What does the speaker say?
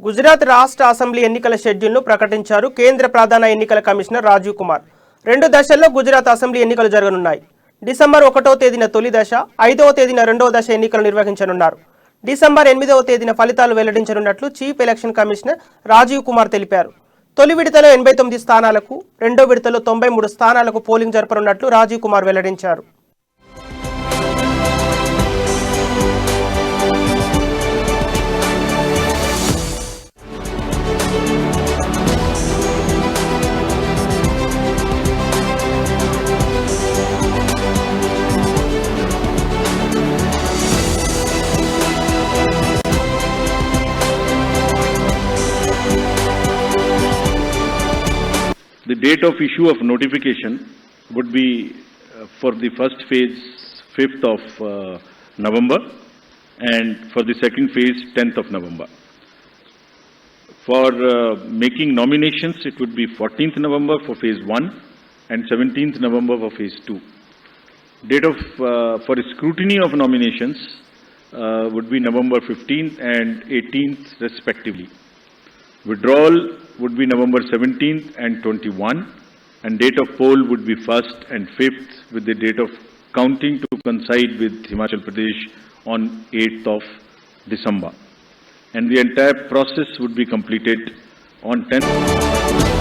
గుజరాత్ రాష్ట్ర అసెంబ్లీ ఎన్నికల షెడ్యూల్ను ప్రకటించారు కేంద్ర ప్రధాన ఎన్నికల కమిషనర్ రాజీవ్ కుమార్. 2 దశల్లో గుజరాత్ అసెంబ్లీ ఎన్నికలు జరగనున్నాయి. డిసెంబర్ 1వ తేదీన తొలి దశ, 5వ తేదీన రెండవ దశ ఎన్నికలు నిర్వహించనున్నారు. డిసెంబర్ 8వ తేదీన ఫలితాలు వెల్లడించనున్నట్లు chief election commissioner Rajiv Kumar తెలిపారు. తొలి విడతలో 89 స్థానాలకు, రెండో విడతలో 93 స్థానాలకు పోలింగ్ జరపనున్నట్లు రాజీవ్ కుమార్ వెల్లడించారు. The date of issue of notification would be for the first phase 5th of November and for the second phase 10th of November. For making nominations, it would be 14th November for phase 1 and 17th November for phase 2. Date of for scrutiny of nominations would be November 15th and 18th respectively. Withdrawal would be November 17th and 21, and date of poll would be 1st and 5th, with the date of counting to coincide with Himachal Pradesh on 8th of December. And the entire process would be completed on 10th.